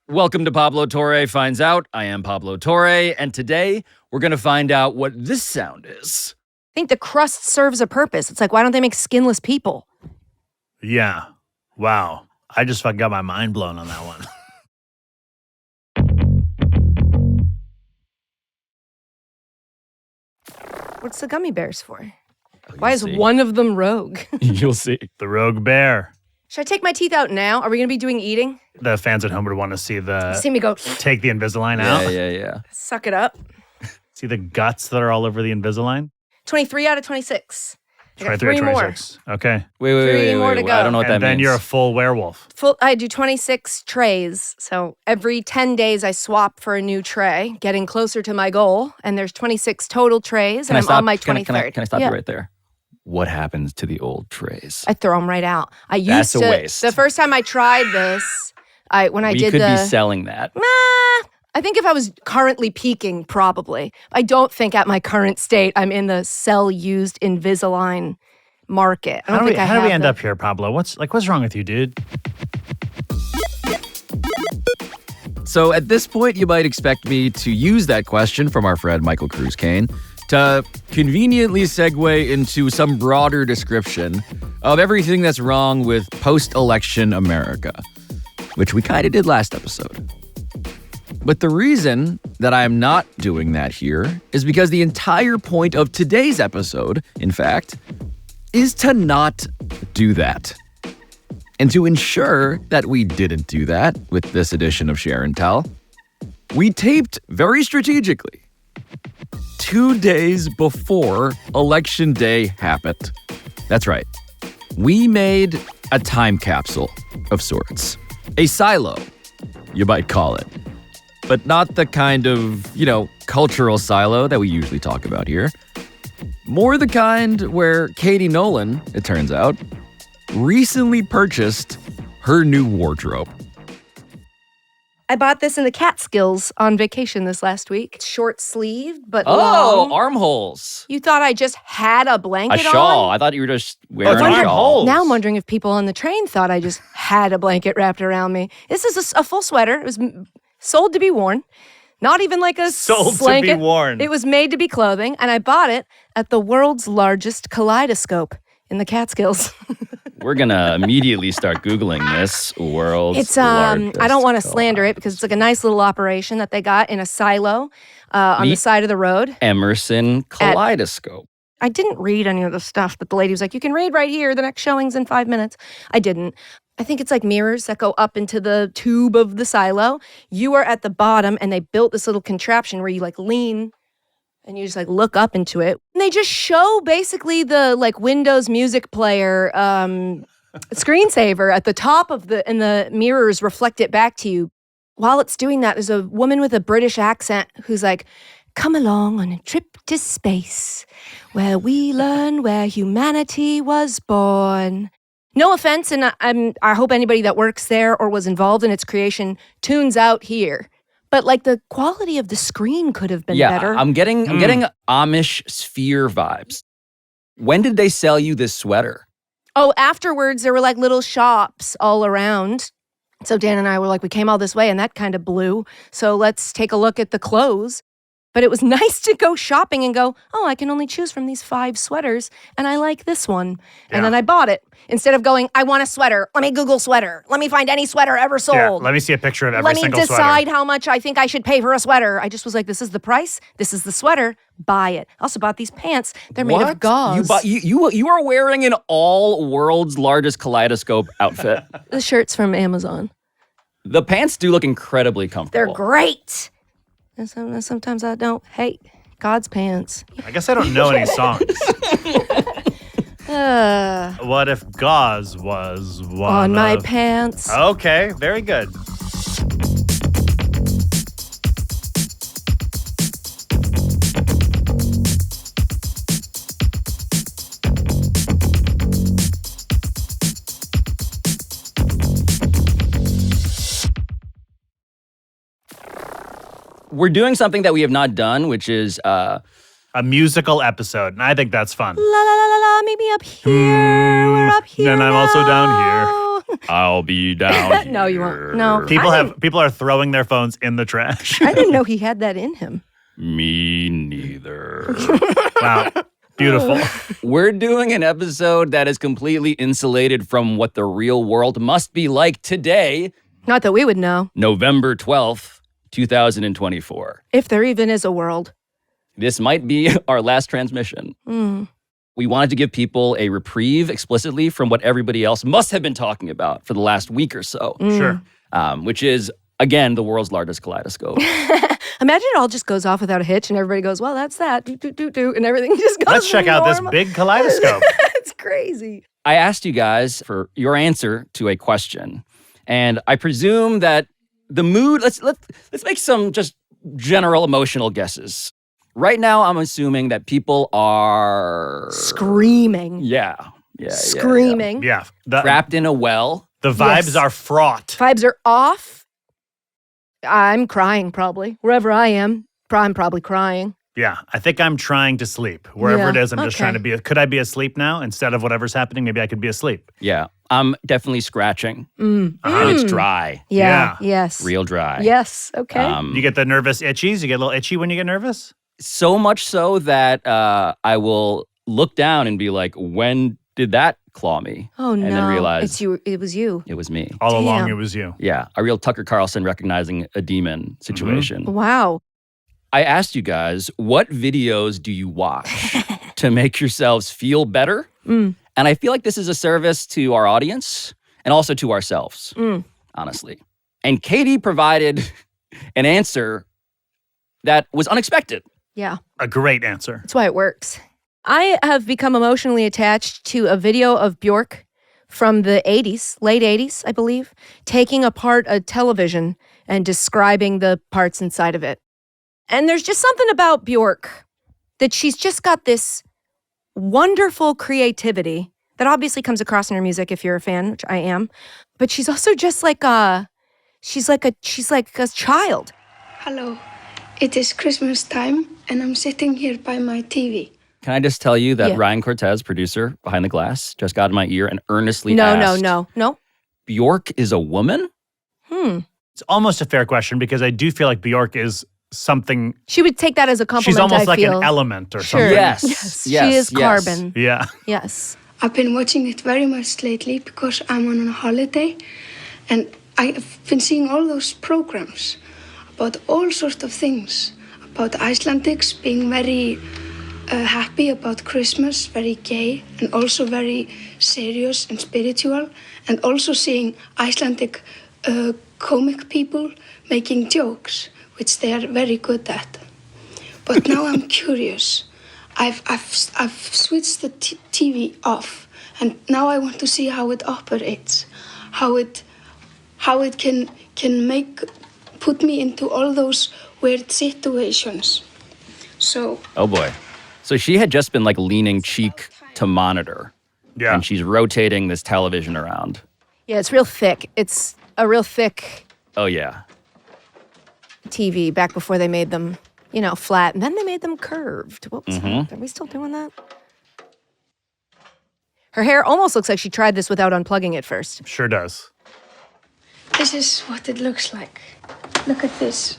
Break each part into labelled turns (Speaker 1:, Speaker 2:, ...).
Speaker 1: Welcome to Pablo Torre Finds Out. I am Pablo Torre, and today we're going to find out what this sound is.
Speaker 2: I think the crust serves a purpose. It's like, why don't they make skinless people?
Speaker 3: Yeah. Wow. I just fucking got my mind blown on that one.
Speaker 2: What's the gummy bears for?
Speaker 1: You'll
Speaker 2: Why is
Speaker 1: see.
Speaker 2: one of them rogue?
Speaker 1: You'll see.
Speaker 3: The rogue bear.
Speaker 2: Should I take my teeth out now? Are we going to be doing eating?
Speaker 3: The fans at home would want to see
Speaker 2: See me go,
Speaker 3: take the Invisalign out.
Speaker 1: Yeah.
Speaker 2: suck it up.
Speaker 3: See the guts that are all over the Invisalign?
Speaker 2: 23 out of 26. I got
Speaker 3: 23
Speaker 2: three
Speaker 3: or
Speaker 2: more.
Speaker 3: 26. Okay.
Speaker 1: Wait.
Speaker 2: more to go.
Speaker 1: I don't know what
Speaker 3: And
Speaker 1: that
Speaker 3: then
Speaker 1: means.
Speaker 3: you're a full werewolf.
Speaker 2: I do 26 trays. So every 10 days I swap for a new tray, getting closer to my goal. And there's 26 total trays, and I'm on my 23rd.
Speaker 1: Can I stop
Speaker 2: Yeah.
Speaker 1: you right there? What happens to the old trays?
Speaker 2: I throw them right out. I used
Speaker 1: That's a
Speaker 2: to.
Speaker 1: waste.
Speaker 2: The first time I tried this, when I
Speaker 1: We
Speaker 2: did
Speaker 1: could
Speaker 2: the.
Speaker 1: be selling that.
Speaker 2: I think if I was currently peaking, probably. I don't think at my current state I'm in the sell-used Invisalign market. I don't think I
Speaker 3: How do we
Speaker 2: have
Speaker 3: end
Speaker 2: the-
Speaker 3: up here, Pablo? What's wrong with you, dude?
Speaker 1: So at this point, you might expect me to use that question from our friend Michael Cruz Kane to conveniently segue into some broader description of everything that's wrong with post-election America, which we kind of did last episode. But the reason that I am not doing that here is because the entire point of today's episode, in fact, is to not do that. And to ensure that we didn't do that with this edition of Share and Tell, we taped very strategically 2 days before Election Day happened. That's right. We made a time capsule of sorts. A silo, you might call it. But not the kind of, cultural silo that we usually talk about here. More the kind where Katie Nolan, it turns out, recently purchased her new wardrobe.
Speaker 2: I bought this in the Catskills on vacation this last week. It's short-sleeved, but
Speaker 1: Oh,
Speaker 2: long.
Speaker 1: armholes.
Speaker 2: You thought I just had a
Speaker 1: A
Speaker 2: blanket
Speaker 1: shawl.
Speaker 2: on?
Speaker 1: I thought you were just wearing
Speaker 3: it's
Speaker 1: a shawl.
Speaker 3: armholes.
Speaker 2: Now I'm wondering if people on the train thought I just had a blanket wrapped around me. This is a full sweater. It was sold to be worn. Not even like a
Speaker 3: Sold
Speaker 2: slanket.
Speaker 3: to be worn.
Speaker 2: It was made to be clothing, and I bought it at the world's largest kaleidoscope in the Catskills.
Speaker 1: We're going to immediately start Googling this world's
Speaker 2: It's I don't want to
Speaker 1: largest
Speaker 2: slander it because it's like a nice little operation that they got in a silo on the
Speaker 1: Meet
Speaker 2: side of the road.
Speaker 1: Emerson Kaleidoscope.
Speaker 2: I didn't read any of the stuff, but the lady was like, "You can read right here. The next showing's in 5 minutes." I didn't. I think it's like mirrors that go up into the tube of the silo. You are at the bottom, and they built this little contraption where you like lean and you just like look up into it. And they just show basically the like Windows music player screensaver at the top of and the mirrors reflect it back to you. While it's doing that, there's a woman with a British accent who's like, "Come along on a trip to space where we learn where humanity was born." No offense, and I hope anybody that works there or was involved in its creation tunes out here. But like the quality of the screen could have been better.
Speaker 1: I'm getting Amish sphere vibes. When did they sell you this sweater?
Speaker 2: Oh, afterwards there were like little shops all around. So Dan and I were like, we came all this way and that kind of blew. So let's take a look at the clothes. But it was nice to go shopping and go, oh, I can only choose from these 5 sweaters and I like this one. And then I bought it. Instead of going, I want a sweater. Let me Google sweater. Let me find any sweater ever sold.
Speaker 3: Yeah, let me see a picture of every
Speaker 2: Let me
Speaker 3: single
Speaker 2: decide
Speaker 3: sweater.
Speaker 2: how much I think I should pay for a sweater. I just was like, this is the price. This is the sweater. Buy it. I also bought these pants. They're made of gauze.
Speaker 1: You are wearing an all world's largest kaleidoscope outfit.
Speaker 2: The shirt's from Amazon.
Speaker 1: The pants do look incredibly
Speaker 2: They're
Speaker 1: comfortable.
Speaker 2: great. And sometimes I don't hate God's pants.
Speaker 3: I guess I don't know any songs. What if gauze was one
Speaker 2: On my
Speaker 3: of-
Speaker 2: pants.
Speaker 3: Okay, very good.
Speaker 1: We're doing something that we have not done, which is
Speaker 3: A musical episode, and I think that's fun.
Speaker 2: La la la la la, meet me up here. We're up here.
Speaker 3: And I'm also down
Speaker 2: now.
Speaker 1: I'll be down here.
Speaker 2: No, you won't. No.
Speaker 3: People are throwing their phones in the trash.
Speaker 2: I didn't know he had that in him.
Speaker 1: Me neither.
Speaker 3: Wow. Beautiful.
Speaker 1: We're doing an episode that is completely insulated from what the real world must be like today,
Speaker 2: Not that we would know.
Speaker 1: November 12th, 2024.
Speaker 2: If there even is a world.
Speaker 1: This might be our last transmission. We wanted to give people a reprieve explicitly from what everybody else must have been talking about for the last week or so.
Speaker 3: Sure.
Speaker 1: Which is, again, the world's largest kaleidoscope.
Speaker 2: Imagine it all just goes off without a hitch and everybody goes, well, that's that. Do, do, do, do, and everything just goes
Speaker 3: Let's check out this
Speaker 2: normal.
Speaker 3: big kaleidoscope.
Speaker 2: It's crazy.
Speaker 1: I asked you guys for your answer to a question, and I presume that the mood, let's make some just general emotional guesses. Right now, I'm assuming that people are
Speaker 2: Screaming.
Speaker 1: Yeah.
Speaker 2: Screaming.
Speaker 3: Yeah.
Speaker 1: Trapped in a well.
Speaker 3: The vibes
Speaker 2: Yes.
Speaker 3: are fraught.
Speaker 2: Vibes are off. I'm crying probably. Wherever I am, I'm probably crying.
Speaker 3: Yeah. I think I'm trying to sleep. Wherever
Speaker 2: Yeah,
Speaker 3: it is, I'm just
Speaker 2: okay.
Speaker 3: trying to be. Could I be asleep now instead of whatever's happening? Maybe I could be asleep.
Speaker 1: Yeah. I'm definitely scratching. And it's dry.
Speaker 2: Yeah.
Speaker 3: Yeah.
Speaker 2: Yes.
Speaker 1: Real dry.
Speaker 2: Yes. Okay.
Speaker 3: You get the nervous itchies? You get a little itchy when you get nervous?
Speaker 1: So much so that I will look down and be like, when did that claw me?
Speaker 2: oh no.
Speaker 1: And then realize
Speaker 2: it's you. It was you.
Speaker 1: it was me.
Speaker 3: All along,
Speaker 2: Damn.
Speaker 3: it was you.
Speaker 1: Yeah. A real Tucker Carlson recognizing a demon situation.
Speaker 2: Wow.
Speaker 1: I asked you guys, what videos do you watch to make yourselves feel better? And I feel like this is a service to our audience and also to ourselves, honestly. And Katie provided an answer that was unexpected.
Speaker 2: Yeah.
Speaker 3: A great answer.
Speaker 2: That's why it works. I have become emotionally attached to a video of Björk from the 80s, late 80s, I believe, taking apart a television and describing the parts inside of it. And there's just something about Björk that she's just got this wonderful creativity that obviously comes across in her music if you're a fan, which I am. But she's also just like she's like a child.
Speaker 4: Hello, it is Christmas time and I'm sitting here by my TV.
Speaker 1: Can I just tell you that
Speaker 2: Yeah.
Speaker 1: Ryan Cortez, producer behind the glass, just got in my ear and earnestly
Speaker 2: No,
Speaker 1: asked,
Speaker 2: no.
Speaker 1: Björk is a woman?
Speaker 3: It's almost a fair question because I do feel like Björk is something.
Speaker 2: She would take that as a compliment.
Speaker 3: She's almost
Speaker 2: I
Speaker 3: like
Speaker 2: feel.
Speaker 3: an element or
Speaker 2: Sure.
Speaker 3: something.
Speaker 1: Yes.
Speaker 2: She is carbon.
Speaker 3: Yeah.
Speaker 2: Yes.
Speaker 4: I've been watching it very much lately because I'm on a holiday and I've been seeing all those programs about all sorts of things, about Icelandics being very happy about Christmas, very gay and also very serious and spiritual, and also seeing Icelandic comic people making jokes, which they are very good at. But now I'm curious. I've switched the TV off, and now I want to see how it operates, how it can put me into all those weird situations. So
Speaker 1: Oh boy. So she had just been like leaning cheek to monitor.
Speaker 3: Yeah.
Speaker 1: And she's rotating this television around.
Speaker 2: Yeah, it's real thick. It's a real thick
Speaker 1: Oh yeah.
Speaker 2: TV back before they made them, flat. And then they made them curved. What was that? Are we still doing that? Her hair almost looks like she tried this without unplugging it first.
Speaker 3: Sure does.
Speaker 4: this is what it looks like. Look at this.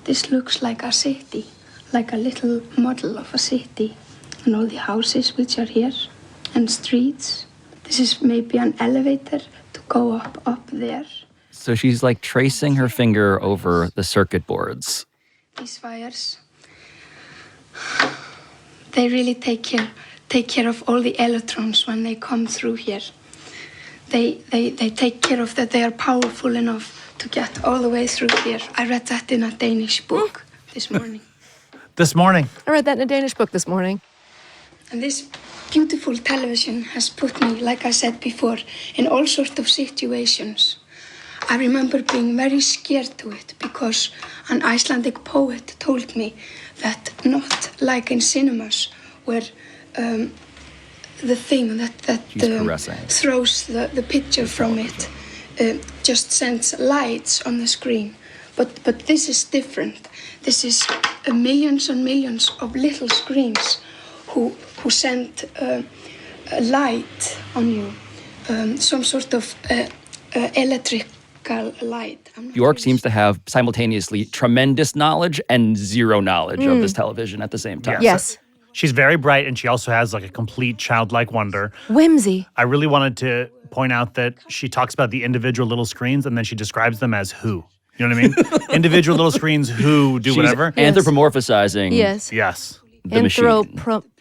Speaker 4: This looks like a city, like a little model of a city. And all the houses which are here, and streets. This is maybe an elevator to go up there.
Speaker 1: So she's like tracing her finger over the circuit boards.
Speaker 4: These wires, they really take care of all the electrons when they come through here. They take care of that. They are powerful enough to get all the way through here. I read that in a Danish book this morning.
Speaker 3: This morning.
Speaker 2: I read that in a Danish book this morning.
Speaker 4: And this beautiful television has put me, like I said before, in all sorts of situations. I remember being very scared to it because an Icelandic poet told me that not like in cinemas where the thing that throws the picture from it just sends lights on the screen. But this is different. This is millions and millions of little screens who send a light on you. some sort of electrical light.
Speaker 5: Björk seems to have simultaneously tremendous knowledge and zero knowledge of this television at the same time.
Speaker 2: Yes.
Speaker 3: She's very bright, and she also has like a complete childlike wonder.
Speaker 2: Whimsy.
Speaker 3: I really wanted to point out that she talks about the individual little screens, and then she describes them as who. You know what I mean? Individual little screens who do
Speaker 5: She's
Speaker 3: whatever.
Speaker 5: anthropomorphizing
Speaker 2: Yes.
Speaker 3: Yes.
Speaker 5: the machine.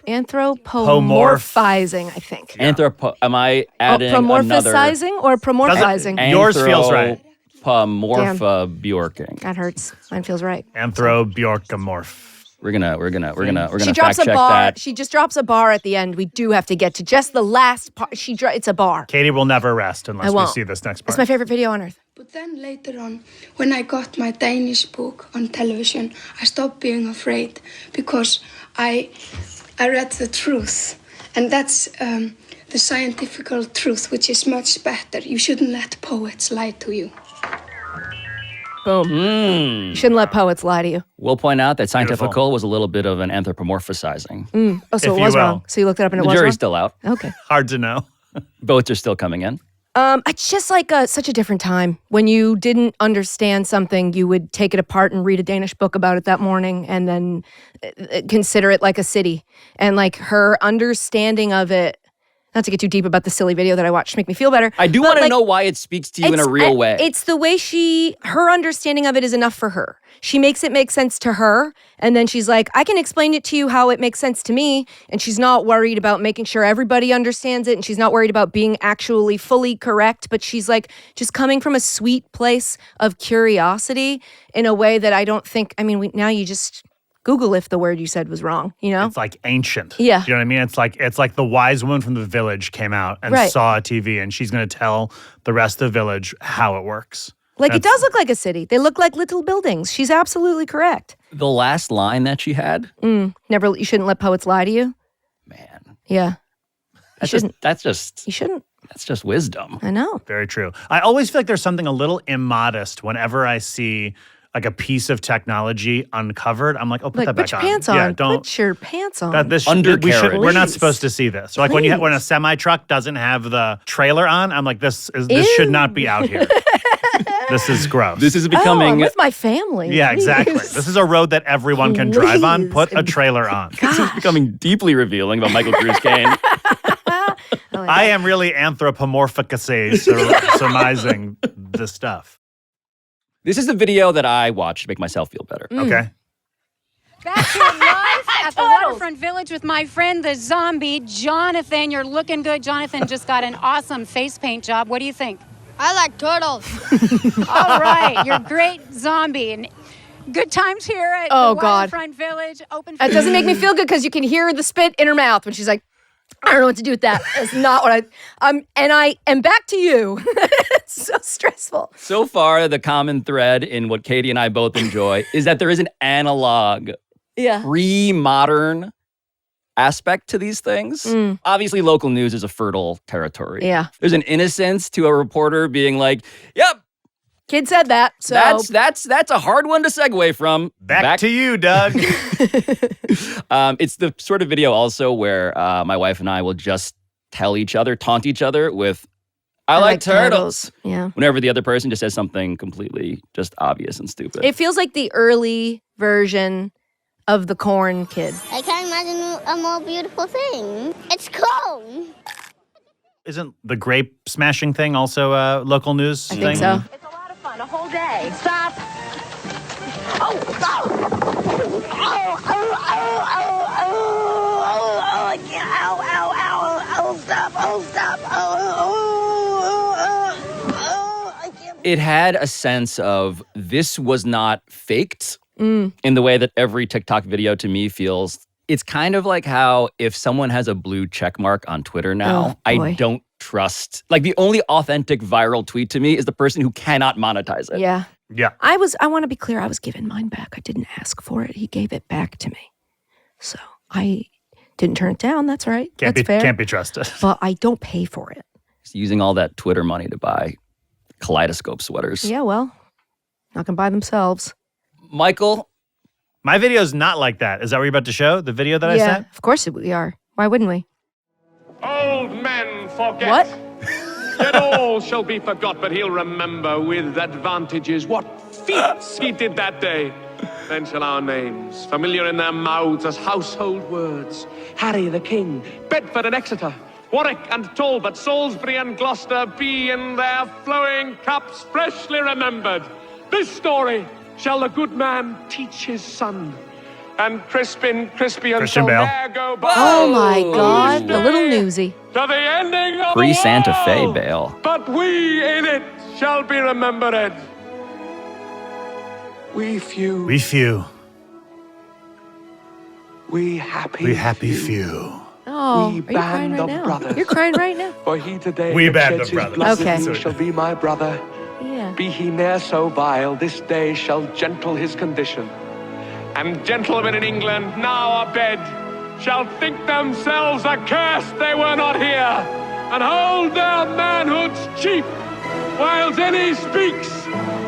Speaker 2: Anthropomorphizing, I think.
Speaker 5: Am I adding another?
Speaker 2: Promorphizing or promorphizing?
Speaker 3: Yours feels right.
Speaker 5: Björking.
Speaker 2: That hurts. Mine feels right.
Speaker 3: Anthro-Bjorkamorph.
Speaker 5: We're gonna
Speaker 2: She drops
Speaker 5: fact
Speaker 2: a
Speaker 5: check
Speaker 2: bar.
Speaker 5: that.
Speaker 2: She just drops a bar at the end. We do have to get to just the last part. It's a bar.
Speaker 3: Katie will never rest
Speaker 2: I
Speaker 3: unless we
Speaker 2: won't.
Speaker 3: see this next part.
Speaker 2: It's my favorite video on earth.
Speaker 4: But then later on, when I got my Danish book on television, I stopped being afraid because I read the truth. And that's the scientific truth, which is much better. You shouldn't let poets lie to you.
Speaker 2: Boom. You shouldn't let poets lie to you.
Speaker 5: We'll point out that scientifical
Speaker 3: Beautiful.
Speaker 5: was a little bit of an anthropomorphizing.
Speaker 2: Oh, so
Speaker 3: If
Speaker 2: it
Speaker 3: you
Speaker 2: was
Speaker 3: will.
Speaker 2: wrong. So you looked it up and it
Speaker 5: The
Speaker 2: was
Speaker 5: jury's
Speaker 2: wrong?
Speaker 5: still out.
Speaker 2: Okay.
Speaker 3: Hard to know.
Speaker 5: Votes are still coming in.
Speaker 2: It's just like such a different time. When you didn't understand something, you would take it apart and read a Danish book about it that morning and then consider it like a city. And like her understanding of it, not to get too deep about the silly video that I watched to make me feel better.
Speaker 5: I do
Speaker 2: but,
Speaker 5: want to
Speaker 2: like,
Speaker 5: know why it speaks to you in a real way.
Speaker 2: It's the way her understanding of it is enough for her. She makes it make sense to her. And then she's like, I can explain it to you how it makes sense to me. And she's not worried about making sure everybody understands it. And she's not worried about being actually fully correct. But she's like just coming from a sweet place of curiosity in a way that I don't think, now you just Google if the word you said was wrong, you know?
Speaker 3: It's like ancient.
Speaker 2: Yeah.
Speaker 3: You know what I mean? It's like the wise woman from the village came out and
Speaker 2: Right.
Speaker 3: saw a TV, and she's going to tell the rest of the village how it works.
Speaker 2: Like it does look like a city. They look like little buildings. She's absolutely correct.
Speaker 5: The last line that she had,
Speaker 2: You shouldn't let poets lie to you.
Speaker 5: man,
Speaker 2: Yeah.
Speaker 5: that's
Speaker 2: shouldn't.
Speaker 5: just
Speaker 2: You shouldn't.
Speaker 5: that's just wisdom.
Speaker 2: I know.
Speaker 3: Very true. I always feel like there's something a little immodest whenever I see like a piece of technology uncovered. I'm like, oh, put that
Speaker 2: Put
Speaker 3: back
Speaker 2: your
Speaker 3: on.
Speaker 2: pants on.
Speaker 3: Yeah, don't.
Speaker 2: Put your pants on.
Speaker 5: Undercarriage.
Speaker 3: We're not
Speaker 2: Please.
Speaker 3: supposed to see this. Or like when a semi truck doesn't have the trailer on, I'm like, this should not be out here. This is gross.
Speaker 5: This is
Speaker 2: I'm
Speaker 5: becoming
Speaker 2: with my family.
Speaker 3: Yeah,
Speaker 2: please.
Speaker 3: exactly. This is a road that everyone can drive on.
Speaker 2: Please.
Speaker 3: Put a trailer on.
Speaker 5: this is becoming deeply revealing about Michael Cruz Kane.
Speaker 3: I am really anthropomorphically surmising this stuff.
Speaker 5: This is the video that I watched to make myself feel better.
Speaker 3: Okay.
Speaker 6: Back here live at the Waterfront Village with my friend, the zombie, Jonathan. You're looking good. Jonathan just got an awesome face paint job. What do you think?
Speaker 7: I like turtles.
Speaker 6: All right, you're a great zombie. And good times here at
Speaker 2: Oh,
Speaker 6: the
Speaker 2: God.
Speaker 6: Waterfront Village. Open.
Speaker 2: That doesn't make me feel good because you can hear the spit in her mouth when she's like, I don't know what to do with that. That's not what and I am back to you. It's so stressful.
Speaker 5: So far, the common thread in what Katie and I both enjoy is that there is an analog,
Speaker 2: Yeah.
Speaker 5: pre-modern aspect to these things. Obviously, local news is a fertile territory.
Speaker 2: Yeah.
Speaker 5: There's an innocence to a reporter being like, yep,
Speaker 2: Kid said that. So
Speaker 5: that's a hard one to segue from.
Speaker 3: Back to you, Doug.
Speaker 5: It's the sort of video also where my wife and I will just taunt each other with, I like turtles.
Speaker 2: Yeah.
Speaker 5: Whenever the other person just says something completely just obvious and stupid.
Speaker 2: It feels like the early version of the corn kid.
Speaker 7: I can't imagine a more beautiful thing. It's cool.
Speaker 3: Isn't the grape smashing thing also a local news
Speaker 2: I
Speaker 3: thing?
Speaker 2: think so.
Speaker 6: It's a lot of fun, a whole day. Stop.
Speaker 5: It had a sense of this was not faked in the way that every TikTok video to me feels. It's kind of like how if someone has a blue check mark on Twitter now,
Speaker 2: Oh, boy.
Speaker 5: I don't trust. Like the only authentic viral tweet to me is the person who cannot monetize it.
Speaker 2: Yeah.
Speaker 3: Yeah.
Speaker 2: I want to be clear. I was given mine back. I didn't ask for it. He gave it back to me. So I didn't turn it down. That's right. That's fair.
Speaker 3: Can't be trusted.
Speaker 2: But I don't pay for it.
Speaker 5: Just using all that Twitter money to buy kaleidoscope sweaters.
Speaker 2: Yeah, well, not going to buy themselves.
Speaker 5: Michael,
Speaker 3: My video's not like that. Is that what you're about to show? The video that I
Speaker 2: Yeah,
Speaker 3: sent?
Speaker 2: of course we are. Why wouldn't we?
Speaker 8: Old men forget.
Speaker 2: What?
Speaker 8: Yet all shall be forgot, but he'll remember with advantages what feats he did that day. Then shall our names, familiar in their mouths as household words, Harry the King, Bedford and Exeter, Warwick and Talbot, Salisbury and Gloucester, be in their flowing cups freshly remembered. This story shall the good man teach his son. And Crispin shall ne'er go by.
Speaker 2: Oh my God, the little newsie.
Speaker 8: To the ending of
Speaker 5: Pre-Santa
Speaker 8: the
Speaker 5: Fe
Speaker 8: world.
Speaker 5: Bale.
Speaker 8: But we in it shall be remembered. We few.
Speaker 3: We few.
Speaker 8: We happy.
Speaker 3: We happy few.
Speaker 2: Oh,
Speaker 8: We
Speaker 2: are you crying
Speaker 8: band
Speaker 2: right
Speaker 8: of
Speaker 2: now?
Speaker 8: brothers.
Speaker 2: You're crying right now?
Speaker 8: For he today
Speaker 3: We
Speaker 8: that
Speaker 3: band
Speaker 8: sheds
Speaker 3: of
Speaker 8: his
Speaker 3: brothers.
Speaker 8: blood
Speaker 2: Okay.
Speaker 8: with me shall be my brother.
Speaker 2: Yeah.
Speaker 8: Be he ne'er so vile, this day shall gentle his condition. And gentlemen in England, now abed, shall think themselves accursed they were not here, and hold their manhoods cheap, whiles any speaks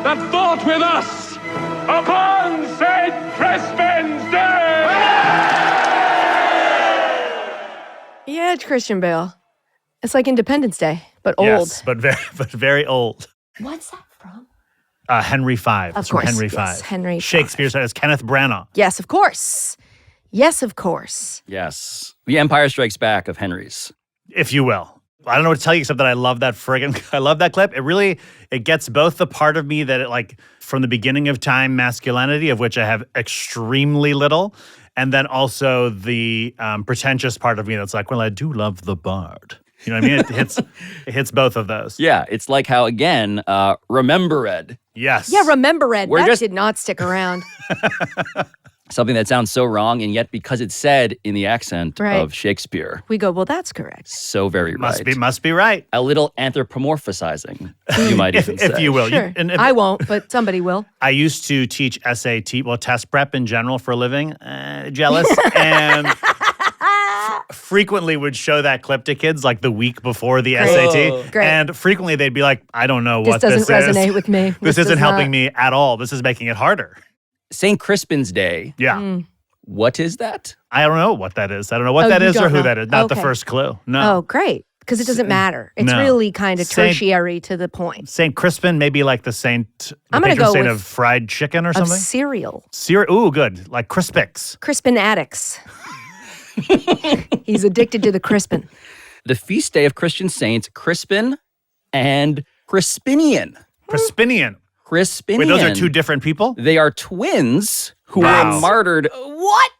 Speaker 8: that thought with us upon Saint Crispin's day!
Speaker 2: Yeah, it's Christian Bale. It's like Independence Day, but old.
Speaker 3: Yes, but very old.
Speaker 2: What's that from?
Speaker 3: Henry V.
Speaker 2: Of
Speaker 3: It's from
Speaker 2: course,
Speaker 3: Henry
Speaker 2: yes,
Speaker 3: V.
Speaker 2: Henry V.
Speaker 3: Shakespeare said it's Kenneth Branagh.
Speaker 2: Yes, of course. Yes, of course.
Speaker 5: Yes. The Empire Strikes Back of Henry's.
Speaker 3: If you will. I don't know what to tell you except that I love that I love that clip. It gets both the part of me that from the beginning of time masculinity, of which I have extremely little, and then also the pretentious part of me that's like, well, I do love the bard. You know what I mean? It hits both of those.
Speaker 5: Yeah, it's like how, again, remember Ed.
Speaker 3: Yes.
Speaker 2: Yeah, remember Ed.
Speaker 5: We're
Speaker 2: That
Speaker 5: just-
Speaker 2: did not stick around.
Speaker 5: Something that sounds so wrong, and yet because it's said in the accent
Speaker 2: Right.
Speaker 5: of Shakespeare,
Speaker 2: We go, well, that's correct.
Speaker 5: so very right.
Speaker 3: Must be right.
Speaker 5: A little anthropomorphizing, you might even say.
Speaker 3: If you will.
Speaker 2: Sure.
Speaker 3: And
Speaker 2: I won't, but somebody will.
Speaker 3: I used to teach SAT, test prep in general for a living. Jealous. And frequently would show that clip to kids like the week before the SAT.
Speaker 2: Great.
Speaker 3: And frequently they'd be like, I don't know
Speaker 2: This
Speaker 3: what this
Speaker 2: doesn't resonate
Speaker 3: is.
Speaker 2: with me.
Speaker 3: This isn't
Speaker 2: does
Speaker 3: helping
Speaker 2: not.
Speaker 3: me at all. This is making it harder.
Speaker 5: Saint Crispin's Day.
Speaker 3: Yeah.
Speaker 5: What is that?
Speaker 3: I don't know what that is. I don't know what
Speaker 2: Oh,
Speaker 3: that
Speaker 2: you
Speaker 3: is or
Speaker 2: don't
Speaker 3: who
Speaker 2: know.
Speaker 3: that is. Not the
Speaker 2: Okay.
Speaker 3: first clue.
Speaker 2: Oh,
Speaker 3: No.
Speaker 2: great. Because it doesn't matter. It's
Speaker 3: No.
Speaker 2: really kind of
Speaker 3: Saint-
Speaker 2: tertiary to the point.
Speaker 3: Saint Crispin, maybe like the
Speaker 2: I'm gonna
Speaker 3: patron
Speaker 2: go
Speaker 3: saint
Speaker 2: with-
Speaker 3: of fried chicken or
Speaker 2: Of
Speaker 3: something.
Speaker 2: cereal.
Speaker 3: Ooh, good. Like Crispix.
Speaker 2: Crispin addicts. He's addicted to the Crispin.
Speaker 5: The feast day of Christian saints, Crispin and Crispinian.
Speaker 3: Crispinian.
Speaker 5: Crispinian.
Speaker 3: Wait, those are two different people?
Speaker 5: They are twins who
Speaker 3: Wow.
Speaker 5: were martyred
Speaker 2: What?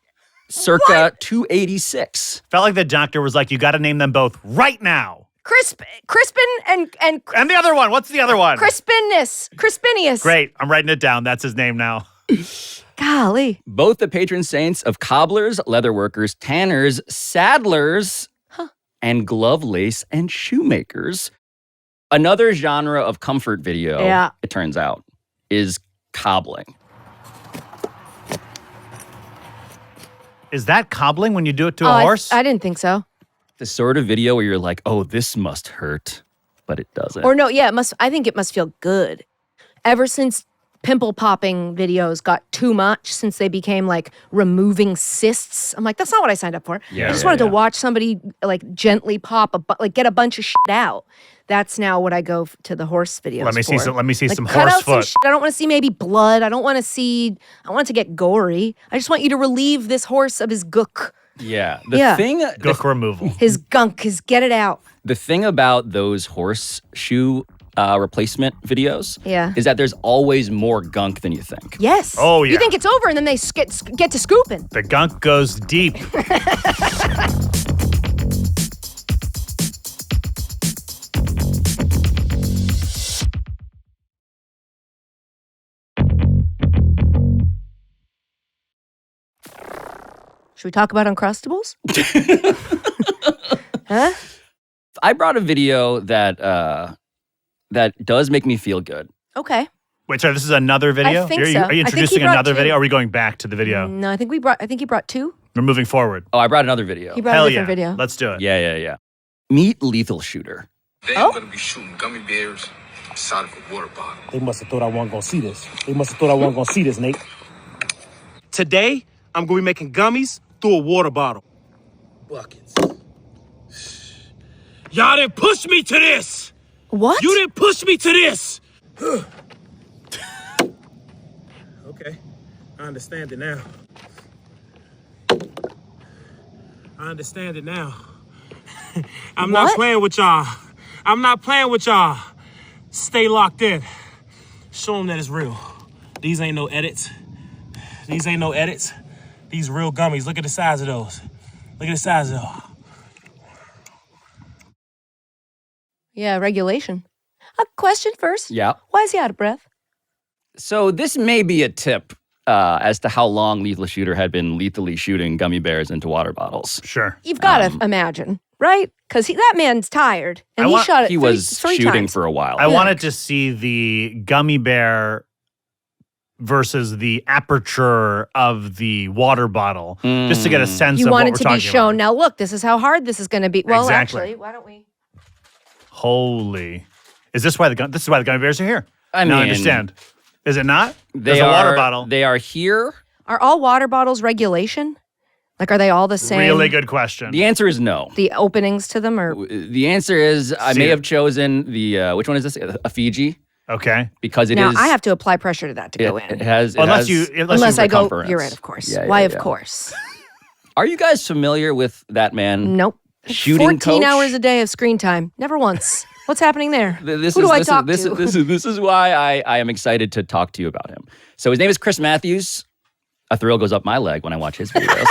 Speaker 5: circa 286.
Speaker 3: Felt like the doctor was like, you got to name them both right now.
Speaker 2: Crispin and
Speaker 3: And the other one. What's the other one?
Speaker 2: Crispinius.
Speaker 3: Great. I'm writing it down. That's his name now.
Speaker 2: Golly.
Speaker 5: Both the patron saints of cobblers, leatherworkers, tanners, saddlers, and glove lace and shoemakers. Another genre of comfort video,
Speaker 2: Yeah.
Speaker 5: it turns out, is cobbling.
Speaker 3: Is that cobbling when you do it to a
Speaker 2: Oh,
Speaker 3: horse?
Speaker 2: I didn't think so.
Speaker 5: The sort of video where you're like, oh, this must hurt, but it doesn't.
Speaker 2: Or no, yeah, I think it must feel good. Ever since pimple popping videos got too much, since they became like removing cysts, I'm like, that's not what I signed up for.
Speaker 5: Yeah,
Speaker 2: I just
Speaker 5: yeah,
Speaker 2: wanted to
Speaker 5: yeah.
Speaker 2: watch somebody like gently pop get a bunch of shit out. That's now what I go to the horse videos
Speaker 3: Let me see
Speaker 2: for.
Speaker 3: some- let me see
Speaker 2: Like,
Speaker 3: some
Speaker 2: cut
Speaker 3: horse
Speaker 2: out some
Speaker 3: foot.
Speaker 2: shit. I don't want to see maybe blood. I want it to get gory. I just want you to relieve this horse of his gook.
Speaker 5: Yeah.
Speaker 2: Yeah.
Speaker 3: Gook removal.
Speaker 2: His gunk, get it out.
Speaker 5: The thing about those horseshoe replacement videos
Speaker 2: Yeah.
Speaker 5: is that there's always more gunk than you think.
Speaker 2: Yes.
Speaker 3: Oh, yeah.
Speaker 2: You think it's over and then they get to scooping.
Speaker 3: The gunk goes deep.
Speaker 2: Should we talk about Uncrustables? Huh?
Speaker 5: I brought a video that does make me feel good.
Speaker 2: Okay.
Speaker 3: Wait, sorry, this is another video?
Speaker 2: I think
Speaker 3: Are
Speaker 2: so.
Speaker 3: you
Speaker 2: I think he
Speaker 3: introducing
Speaker 2: brought
Speaker 3: another
Speaker 2: two.
Speaker 3: video? Or are we going back to the video?
Speaker 2: No, I think he brought two.
Speaker 3: We're moving forward.
Speaker 5: Oh, I brought another video.
Speaker 2: He brought
Speaker 3: Hell
Speaker 2: a
Speaker 3: yeah.
Speaker 2: different video.
Speaker 3: Let's do it.
Speaker 5: Yeah. Meet Lethal Shooter.
Speaker 9: They
Speaker 2: Oh.
Speaker 9: are going to be shooting gummy bears inside of a water bottle.
Speaker 10: They must have thought I wasn't gonna see this. Nate. Today, I'm gonna be making gummies through a water bottle. Buckets. Y'all didn't push me to this!
Speaker 2: What?
Speaker 10: You didn't push me to this. Okay, I understand it now. I understand it now. I'm not playing with y'all. I'm not playing with y'all. Stay locked in. Show them that it's real. These ain't no edits. These ain't no edits. These real gummies. Look at the size of those. Look at the size of those.
Speaker 2: Yeah, regulation. A question first.
Speaker 5: Yeah.
Speaker 2: Why is he out of breath?
Speaker 5: So this may be a tip as to how long Lethal Shooter had been lethally shooting gummy bears into water bottles.
Speaker 3: Sure.
Speaker 2: You've got to imagine, right? Because that man's tired, and he shot it.
Speaker 5: He was
Speaker 2: three
Speaker 5: shooting
Speaker 2: times.
Speaker 5: for a while.
Speaker 3: I wanted to see the gummy bear versus the aperture of the water bottle, just to get a sense
Speaker 2: You
Speaker 3: of what
Speaker 2: want
Speaker 3: we're
Speaker 2: it to
Speaker 3: talking
Speaker 2: be shown.
Speaker 3: about.
Speaker 2: Now, look, this is how hard this is going to be. Well,
Speaker 3: Exactly.
Speaker 2: actually, why don't we?
Speaker 3: Holy. Is this why this is why the gummy bears are here?
Speaker 5: I
Speaker 3: Now I
Speaker 5: mean,
Speaker 3: understand. Is it not?
Speaker 5: They
Speaker 3: There's a
Speaker 5: are,
Speaker 3: water bottle.
Speaker 5: They are here.
Speaker 2: Are all water bottles regulation? Like, are they all the same?
Speaker 3: Really good question.
Speaker 5: The answer is no.
Speaker 2: The openings to them are.
Speaker 5: The answer is I may have chosen the, which one is this? A Fiji?
Speaker 3: Okay.
Speaker 5: Because it is.
Speaker 2: Now, I have to apply pressure to that to go in.
Speaker 5: It has. It
Speaker 3: Unless
Speaker 5: has
Speaker 2: Unless I go,
Speaker 5: circumference.
Speaker 2: you're right, of course.
Speaker 5: Yeah,
Speaker 2: Why,
Speaker 5: yeah,
Speaker 2: of
Speaker 5: yeah.
Speaker 2: course?
Speaker 5: Are you guys familiar with that man?
Speaker 2: Nope.
Speaker 5: Shooting
Speaker 2: 14
Speaker 5: coach?
Speaker 2: hours a day of screen time. Never once. What's happening there?
Speaker 5: This
Speaker 2: Who
Speaker 5: is,
Speaker 2: do I
Speaker 5: this
Speaker 2: talk
Speaker 5: is,
Speaker 2: to?
Speaker 5: This is why I am excited to talk to you about him. So his name is Chris Matthews. A thrill goes up my leg when I watch his videos.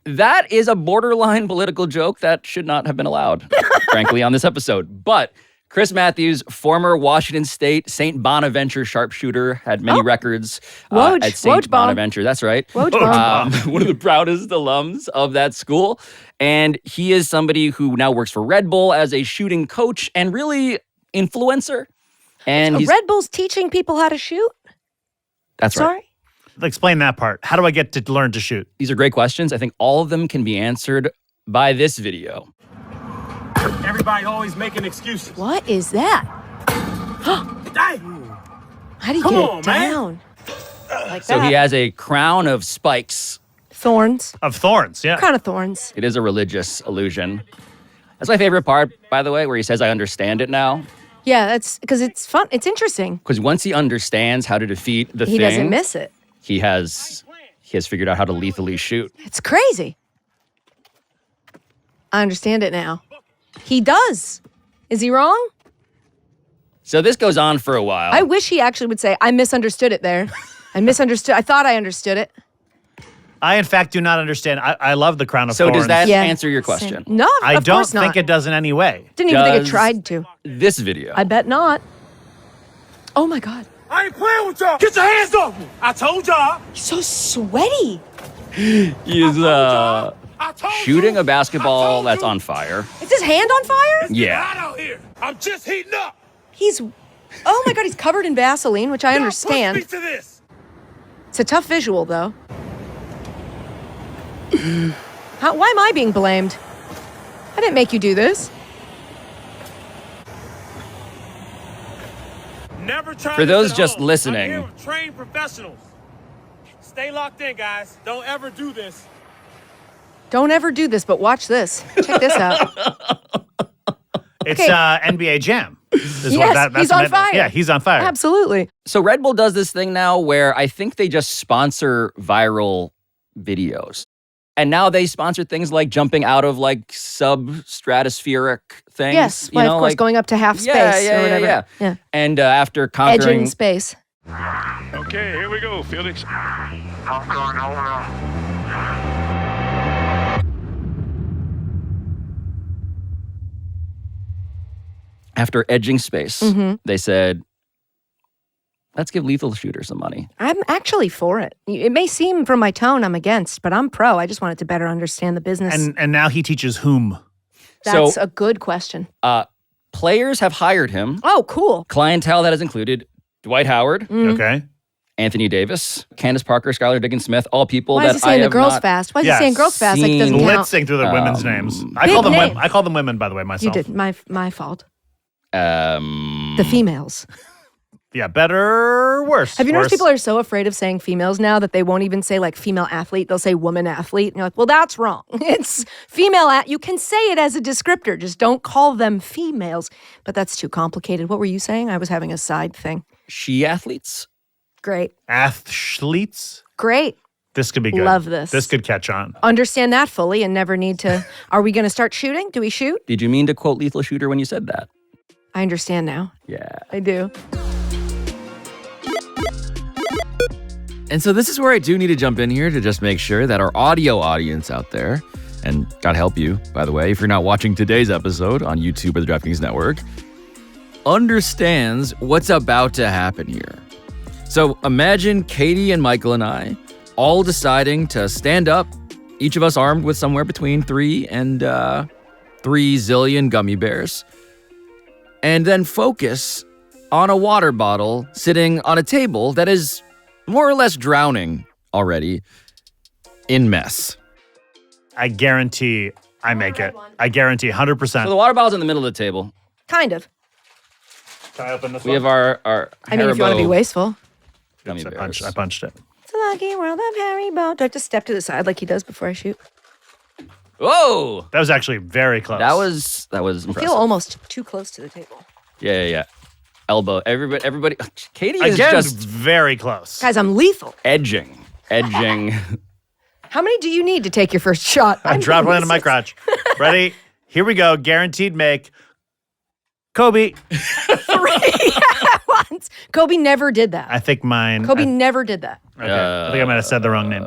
Speaker 5: That is a borderline political joke that should not have been allowed, frankly, on this episode. But Chris Matthews, former Washington State St. Bonaventure sharpshooter, had many records at St. Bonaventure. That's right. One of the proudest alums of that school. And he is somebody who now works for Red Bull as a shooting coach and really influencer. And he's,
Speaker 2: Red Bull's teaching people how to shoot?
Speaker 5: that's right.
Speaker 2: Sorry?
Speaker 3: Explain that part. How do I get to learn to shoot?
Speaker 5: These are great questions. I think all of them can be answered by this video.
Speaker 10: Everybody always making excuses.
Speaker 2: What is that?
Speaker 10: Dang.
Speaker 2: How do you
Speaker 10: Come
Speaker 2: get
Speaker 10: on,
Speaker 2: it
Speaker 10: man.
Speaker 2: down? Like
Speaker 5: So
Speaker 2: that?
Speaker 5: he has a crown of spikes.
Speaker 2: Thorns.
Speaker 3: Of thorns, yeah.
Speaker 2: Crown of thorns.
Speaker 5: It is a religious illusion. That's my favorite part, by the way, where he says, I understand it now.
Speaker 2: Yeah, that's because it's fun. It's interesting.
Speaker 5: Because once he understands how to defeat the
Speaker 2: He
Speaker 5: thing,
Speaker 2: doesn't miss it.
Speaker 5: he has figured out how to lethally shoot.
Speaker 2: It's crazy. I understand it now. He does. Is he wrong?
Speaker 5: So this goes on for a while.
Speaker 2: I wish he actually would say, I misunderstood it there. I misunderstood. I thought I understood it.
Speaker 3: I, in fact, do not understand. I love the crown of
Speaker 5: So
Speaker 3: thorns.
Speaker 5: does that
Speaker 2: Yeah.
Speaker 5: answer your question?
Speaker 2: No,
Speaker 3: I
Speaker 2: of
Speaker 3: don't
Speaker 2: course not.
Speaker 3: think it does in any way.
Speaker 2: Didn't even think it
Speaker 5: Does
Speaker 2: tried to.
Speaker 5: This video.
Speaker 2: I bet not. Oh my God.
Speaker 10: I ain't playing with y'all. Get your hands off me. I told y'all.
Speaker 2: He's so sweaty.
Speaker 5: He is shooting a basketball that's
Speaker 10: you.
Speaker 5: on fire.
Speaker 2: Is his hand on fire?
Speaker 5: Yeah.
Speaker 10: Hot out here. I'm just heating up.
Speaker 2: He's, oh my God, he's covered in Vaseline, which I
Speaker 10: Y'all
Speaker 2: understand.
Speaker 10: Push me to this.
Speaker 2: It's a tough visual, though. Why am I being blamed? I didn't make you do this.
Speaker 10: Never try
Speaker 5: For
Speaker 10: this
Speaker 5: those
Speaker 10: at
Speaker 5: just
Speaker 10: home.
Speaker 5: listening.
Speaker 10: I'm here with trained professionals. Stay locked in, guys. Don't ever do this.
Speaker 2: Don't ever do this, but watch this. Check this out.
Speaker 3: It's
Speaker 2: Okay.
Speaker 3: NBA Jam. is
Speaker 2: Yes,
Speaker 3: that's
Speaker 2: he's on
Speaker 3: meant-
Speaker 2: fire.
Speaker 3: Yeah, he's on fire.
Speaker 2: Absolutely.
Speaker 5: So Red Bull does this thing now where I think they just sponsor viral videos. And now they sponsor things like jumping out of like substratospheric things.
Speaker 2: Yes,
Speaker 5: you
Speaker 2: why,
Speaker 5: know,
Speaker 2: of course,
Speaker 5: like,
Speaker 2: going up to half space
Speaker 5: yeah,
Speaker 2: or whatever.
Speaker 5: yeah. And after conquering
Speaker 2: Edging space.
Speaker 8: Okay, here we go, Felix.
Speaker 5: after edging space,
Speaker 2: Mhm.
Speaker 5: they said, let's give Lethal Shooter some money.
Speaker 2: I'm actually for it. It may seem from my tone I'm against, but I'm pro. I just wanted to better understand the business.
Speaker 3: And now he teaches whom?
Speaker 2: That's
Speaker 5: so,
Speaker 2: a good question.
Speaker 5: Players have hired him.
Speaker 2: Oh, cool.
Speaker 5: Clientele that has included Dwight Howard,
Speaker 3: Okay.
Speaker 5: Anthony Davis, Candace Parker, Skylar Diggins-Smith, all people
Speaker 2: Why
Speaker 5: that
Speaker 2: is he saying
Speaker 5: I
Speaker 2: the
Speaker 5: have
Speaker 2: girls
Speaker 5: not,
Speaker 2: fast? Why is
Speaker 3: Yes,
Speaker 2: he saying girls fast? Like it doesn't
Speaker 5: seen-
Speaker 2: count.
Speaker 3: Let's sing through the women's names. I
Speaker 2: Big
Speaker 3: call them
Speaker 2: name.
Speaker 3: women. I call them women, by the way, myself.
Speaker 2: You did. My fault.
Speaker 5: Um,
Speaker 2: The females.
Speaker 3: Yeah, better or worse?
Speaker 2: Have you noticed
Speaker 3: Worse.
Speaker 2: people are so afraid of saying females now that they won't even say like female athlete? They'll say woman athlete. And you're like, well, that's wrong. It's female. You can say it as a descriptor. Just don't call them females. But that's too complicated. What were you saying? I was having a side thing.
Speaker 5: She athletes.
Speaker 2: Great.
Speaker 3: Athshletes?
Speaker 2: Great.
Speaker 3: This could be good.
Speaker 2: Love this.
Speaker 3: This could catch on.
Speaker 2: Understand that fully and never need to. Are we going to start shooting? Do we shoot?
Speaker 5: Did you mean to quote Lethal Shooter when you said that?
Speaker 2: I understand now.
Speaker 5: Yeah.
Speaker 2: I do.
Speaker 1: And so this is where I do need to jump in here to just make sure that our audio audience out there, and God help you, by the way, if you're not watching today's episode on YouTube or the DraftKings Network, understands what's about to happen here. So imagine Katie and Michael and I all deciding to stand up, each of us armed with somewhere between 3 and 3 zillion gummy bears, and then focus on a water bottle sitting on a table that is more or less drowning already in mess.
Speaker 3: I guarantee I make it. I guarantee 100%.
Speaker 5: So the water bottle's in the middle of the table.
Speaker 2: Kind of.
Speaker 3: Can I open this
Speaker 5: We have our
Speaker 2: I mean, if you want to be
Speaker 5: Haribo
Speaker 2: wasteful.
Speaker 5: gummy
Speaker 3: I
Speaker 5: bears.
Speaker 3: punched it.
Speaker 2: It's a lucky world of Haribo. Do I have to step to the side like he does before I shoot?
Speaker 5: Whoa!
Speaker 3: That was actually very close.
Speaker 5: That was
Speaker 2: I
Speaker 5: impressive.
Speaker 2: feel almost too close to the table.
Speaker 5: Yeah. Elbow. Everybody. Katie is
Speaker 3: Again,
Speaker 5: just
Speaker 3: very close.
Speaker 2: Guys, I'm lethal.
Speaker 5: edging.
Speaker 2: How many do you need to take your first shot?
Speaker 3: I dropped one into my crotch. Ready? Here we go. Guaranteed make. Kobe.
Speaker 2: 3 at once. Kobe never did that.
Speaker 3: I think mine.
Speaker 2: Kobe never did that.
Speaker 3: Okay. I think I might have said the wrong name.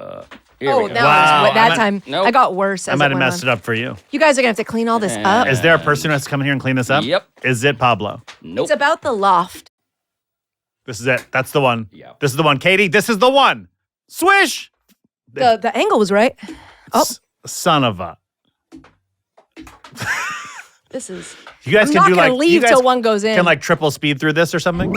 Speaker 5: Here
Speaker 2: Oh,
Speaker 5: we go.
Speaker 2: that
Speaker 3: Wow,
Speaker 2: was that
Speaker 3: I
Speaker 2: time.
Speaker 5: nope.
Speaker 2: I got worse.
Speaker 3: I
Speaker 2: As
Speaker 3: might have
Speaker 2: went
Speaker 3: messed
Speaker 2: on.
Speaker 3: it up for you.
Speaker 2: You guys are gonna have to clean all this up.
Speaker 3: Is there a person who has to come here and clean this up?
Speaker 5: Yep.
Speaker 3: Is it Pablo?
Speaker 5: Nope.
Speaker 2: It's about the loft.
Speaker 3: This is it. That's the one.
Speaker 5: Yeah.
Speaker 3: This is the one. Katie, this is the one. Swish.
Speaker 2: The angle was right. Oh,
Speaker 3: Son of a.
Speaker 2: this is.
Speaker 3: You guys
Speaker 2: I'm
Speaker 3: can
Speaker 2: not
Speaker 3: do
Speaker 2: gonna
Speaker 3: like
Speaker 2: leave
Speaker 3: you guys
Speaker 2: till one goes in.
Speaker 3: Can like triple speed through this or something?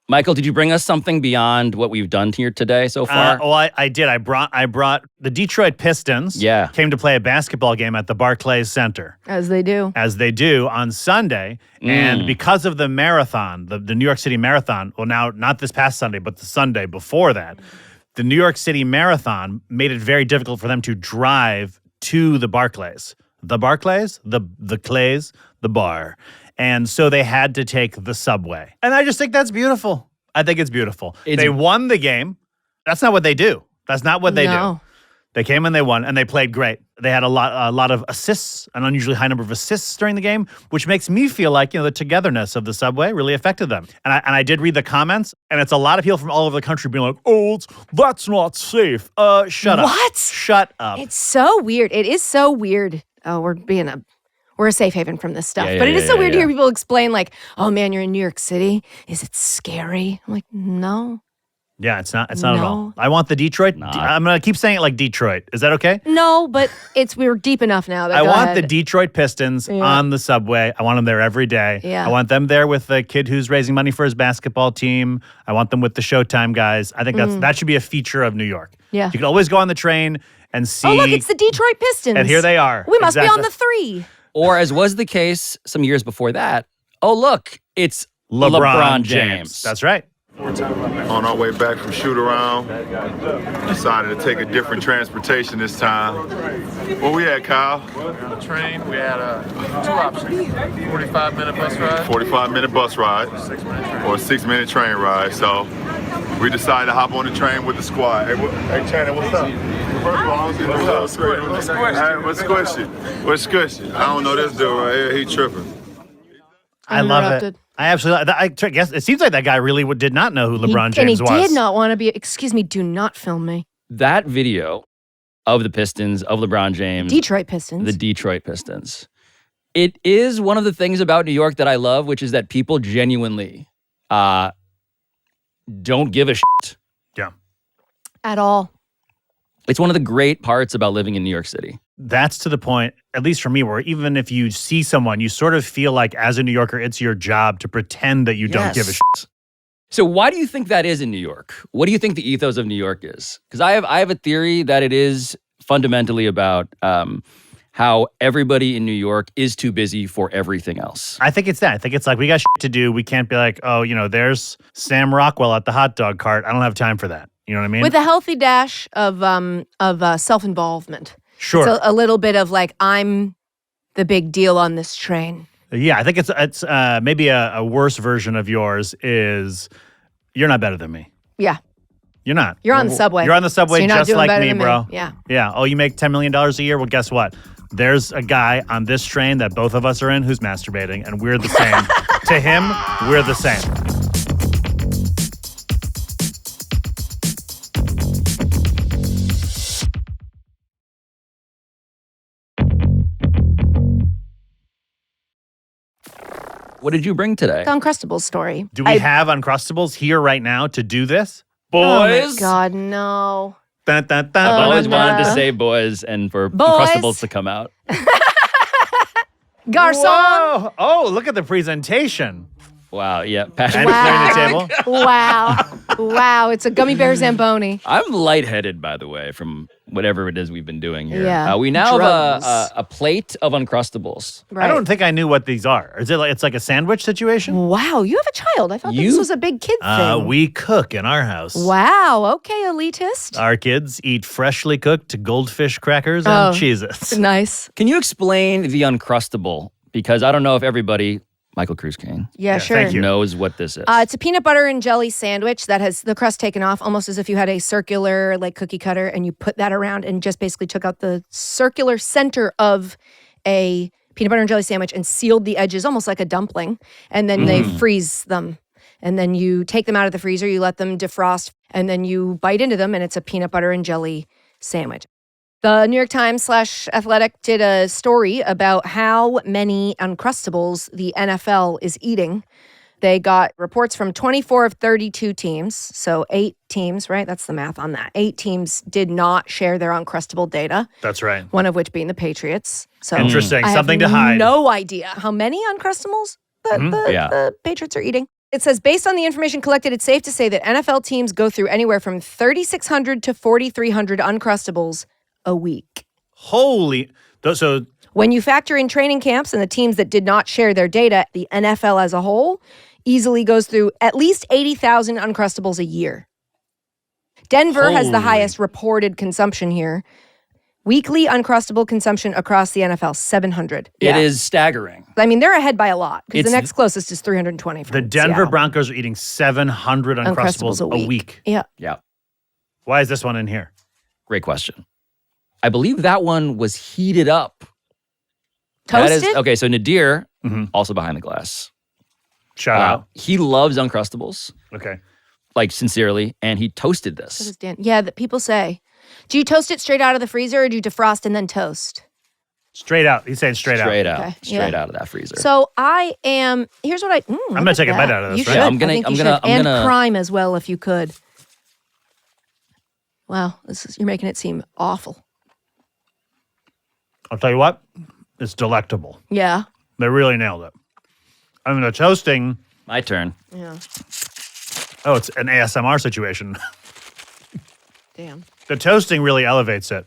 Speaker 5: Michael, did you bring us something beyond what we've done here today so far?
Speaker 3: I did. I brought the Detroit Pistons.
Speaker 5: Yeah.
Speaker 3: Came to play a basketball game at the Barclays Center.
Speaker 2: As they do.
Speaker 3: As they do on Sunday. And because of the marathon, the New York City Marathon, well, now not this past Sunday, but the Sunday before that, the New York City Marathon made it very difficult for them to drive to the Barclays. The Barclays? The Clays? The bar. And so they had to take the subway. And I just think that's beautiful. I think it's beautiful. They won the game. That's not what they do. That's not what they do. They came and they won, and they played great. They had a lot of assists, an unusually high number of assists during the game, which makes me feel like, the togetherness of the subway really affected them. And I did read the comments, and it's a lot of people from all over the country being like, "Oh, that's not safe." Shut up.
Speaker 2: What?
Speaker 3: Shut up.
Speaker 2: It's so weird. It is so weird. Oh, we're a safe haven from this stuff. But it is so weird to hear people explain like, "Oh man, you're in New York City. Is it scary?" I'm like, "No."
Speaker 3: Yeah, it's not at all. I want the Detroit. I'm going to keep saying it like Detroit. Is that okay?
Speaker 2: No, but we're deep enough now.
Speaker 3: I want the Detroit Pistons on the subway. I want them there every day.
Speaker 2: Yeah.
Speaker 3: I want them there with the kid who's raising money for his basketball team. I want them with the Showtime guys. I think that should be a feature of New York.
Speaker 2: Yeah.
Speaker 3: You can always go on the train and see.
Speaker 2: Oh, look, it's the Detroit Pistons.
Speaker 3: And here they are.
Speaker 2: We must be on
Speaker 3: Exactly.
Speaker 2: the 3.
Speaker 5: Or as was the case some years before that, oh, look, it's
Speaker 3: LeBron
Speaker 5: James.
Speaker 3: That's right.
Speaker 11: On our way back from shoot around, decided to take a different transportation this time. Where we at, Kyle?
Speaker 12: On the train, we had 2 options. 45-minute bus ride.
Speaker 11: 45-minute bus ride.
Speaker 12: 6-minute train.
Speaker 11: Or a 6-minute train ride. So we decided to hop on the train with the squad. Hey Channing, what's up? First of all, what's squishy? What's squishy? I don't know this dude right here. He tripping.
Speaker 3: I love it. I absolutely. I guess it seems like that guy really did not know who LeBron James was.
Speaker 2: And he did not want to be. Excuse me. Do not film me.
Speaker 5: That video of the Pistons, of LeBron James.
Speaker 2: Detroit Pistons.
Speaker 5: The Detroit Pistons. It is one of the things about New York that I love, which is that people genuinely don't give a shit.
Speaker 3: Yeah.
Speaker 2: At all.
Speaker 5: It's one of the great parts about living in New York City.
Speaker 3: That's to the point, at least for me, where even if you see someone, you sort of feel like as a New Yorker, it's your job to pretend that you don't give a shit.
Speaker 5: So why do you think that is in New York? What do you think the ethos of New York is? Because I have a theory that it is fundamentally about how everybody in New York is too busy for everything else.
Speaker 3: I think it's that. I think it's like we got shit to do. We can't be like, oh, there's Sam Rockwell at the hot dog cart. I don't have time for that. You know what I mean?
Speaker 2: With a healthy dash of self-involvement.
Speaker 3: Sure.
Speaker 2: It's a little bit of like, I'm the big deal on this train.
Speaker 3: Yeah, I think it's maybe a worse version of yours is you're not better than me.
Speaker 2: Yeah.
Speaker 3: You're not.
Speaker 2: You're on the subway.
Speaker 3: You're on the subway
Speaker 2: So you're not
Speaker 3: just
Speaker 2: doing
Speaker 3: like
Speaker 2: better
Speaker 3: me,
Speaker 2: than me.
Speaker 3: bro.
Speaker 2: Yeah.
Speaker 3: Yeah. Oh, you make $10 million a year? Well, guess what? There's a guy on this train that both of us are in who's masturbating, and we're the same. To him, we're the same.
Speaker 5: What did you bring today?
Speaker 2: The Uncrustables story.
Speaker 3: Do we have Uncrustables here right now to do this?
Speaker 2: Oh
Speaker 5: Boys?
Speaker 2: my God, no.
Speaker 3: Dun, dun, dun,
Speaker 5: I've
Speaker 3: dun,
Speaker 5: always
Speaker 3: dun,
Speaker 5: wanted to
Speaker 3: dun.
Speaker 5: say boys and for
Speaker 2: Boys.
Speaker 5: Uncrustables to come out.
Speaker 2: Garçon.
Speaker 3: Whoa. Oh, look at the presentation.
Speaker 5: Wow, yeah. Passion.
Speaker 3: And clearing the table.
Speaker 2: Wow. Wow. It's a gummy bear Zamboni.
Speaker 5: I'm lightheaded, by the way, from whatever it is we've been doing here.
Speaker 2: Yeah,
Speaker 5: We now
Speaker 2: drugs.
Speaker 5: have a plate of Uncrustables.
Speaker 2: Right.
Speaker 3: I don't think I knew what these are. Is it like it's like a sandwich situation?
Speaker 2: Wow. You have a child. I thought this was a big kid thing.
Speaker 3: We cook in our house.
Speaker 2: Wow. Okay, elitist.
Speaker 3: Our kids eat freshly cooked goldfish crackers and
Speaker 2: Oh.
Speaker 3: Cheez-Its.
Speaker 2: Nice.
Speaker 5: Can you explain the Uncrustable? Because I don't know if everybody, Michael Cruz Kane,
Speaker 2: Yeah, sure.
Speaker 3: thank you.
Speaker 5: knows what this is.
Speaker 2: It's a peanut butter and jelly sandwich that has the crust taken off, almost as if you had a circular like cookie cutter and you put that around and just basically took out the circular center of a peanut butter and jelly sandwich and sealed the edges almost like a dumpling. And then they freeze them. And then you take them out of the freezer, you let them defrost, and then you bite into them and it's a peanut butter and jelly sandwich. The New York Times / Athletic did a story about how many Uncrustables the NFL is eating. They got reports from 24 of 32 teams. So 8 teams, right? That's the math on that. 8 teams did not share their Uncrustable data,
Speaker 3: That's right.
Speaker 2: one of which being the Patriots. So
Speaker 3: Interesting.
Speaker 2: I
Speaker 3: Something
Speaker 2: have
Speaker 3: to hide.
Speaker 2: no idea how many Uncrustables the Patriots are eating. It says, based on the information collected, it's safe to say that NFL teams go through anywhere from 3,600 to 4,300 Uncrustables a week.
Speaker 3: Holy. So
Speaker 2: When you factor in training camps and the teams that did not share their data, the NFL as a whole easily goes through at least 80,000 Uncrustables a year. Denver has the
Speaker 3: Holy.
Speaker 2: highest reported consumption here. Weekly Uncrustable consumption across the NFL, 700.
Speaker 5: It is staggering.
Speaker 2: I mean, they're ahead by a lot because the
Speaker 5: It's-
Speaker 2: next closest is 320 from
Speaker 3: the Denver
Speaker 2: Seattle.
Speaker 3: Broncos are eating 700 Uncrustables a week.
Speaker 2: Yeah.
Speaker 5: Yeah.
Speaker 3: Why is this one in here?
Speaker 5: Great question. I believe that one was heated up.
Speaker 2: Toasted?
Speaker 5: That is, okay, so Nadir, also behind the glass.
Speaker 3: Shout out.
Speaker 5: He loves Uncrustables,
Speaker 3: Okay.
Speaker 5: like sincerely, and he toasted
Speaker 2: So
Speaker 5: this.
Speaker 2: does Dan. Yeah, that people say. Do you toast it straight out of the freezer or do you defrost and then toast?
Speaker 3: Straight out. He's saying straight out.
Speaker 5: Straight out.
Speaker 2: Okay,
Speaker 5: Straight
Speaker 2: yeah.
Speaker 5: out of that freezer.
Speaker 2: So here's what
Speaker 3: I'm gonna take a bite out of this,
Speaker 2: You
Speaker 3: right?
Speaker 2: should.
Speaker 5: Yeah, I'm gonna-
Speaker 2: I think
Speaker 5: I'm
Speaker 2: you
Speaker 5: gonna-
Speaker 2: should.
Speaker 5: I'm
Speaker 2: And
Speaker 5: gonna-
Speaker 2: crime as well if you could. Wow, you're making it seem awful.
Speaker 3: I'll tell you what. It's delectable.
Speaker 2: Yeah.
Speaker 3: They really nailed it. I mean, the toasting.
Speaker 5: My turn.
Speaker 2: Yeah.
Speaker 3: Oh, it's an ASMR situation.
Speaker 2: Damn.
Speaker 3: The toasting really elevates it.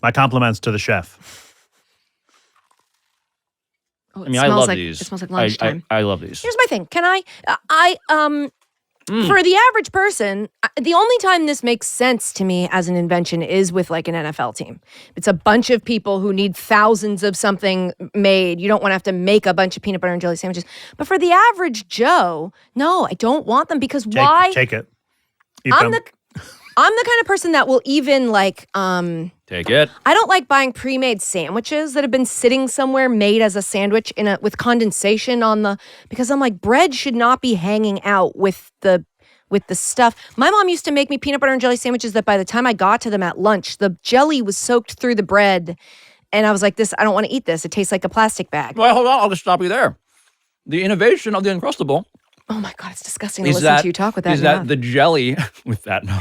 Speaker 3: My compliments to the chef.
Speaker 2: Oh, it
Speaker 5: I mean, I
Speaker 2: smells
Speaker 5: love
Speaker 2: like,
Speaker 5: these.
Speaker 2: It smells like lunchtime.
Speaker 5: I love these.
Speaker 2: Here's my thing. Can for the average person, the only time this makes sense to me as an invention is with like an NFL team. It's a bunch of people who need thousands of something made. You don't want to have to make a bunch of peanut butter and jelly sandwiches. But for the average Joe, no, I don't want them because why?
Speaker 3: Take it. Eat
Speaker 2: I'm
Speaker 3: them.
Speaker 2: I'm the kind of person that will even like
Speaker 5: Take it.
Speaker 2: I don't like buying pre-made sandwiches that have been sitting somewhere made as a sandwich with condensation on the because I'm like bread should not be hanging out with the stuff. My mom used to make me peanut butter and jelly sandwiches that by the time I got to them at lunch, the jelly was soaked through the bread. And I was like, I don't want to eat this. It tastes like a plastic bag.
Speaker 5: Well, hold on. I'll just stop you there. The innovation of the Uncrustable
Speaker 2: Oh my God, it's disgusting to listen to you talk with that.
Speaker 5: Is that the jelly, with that no,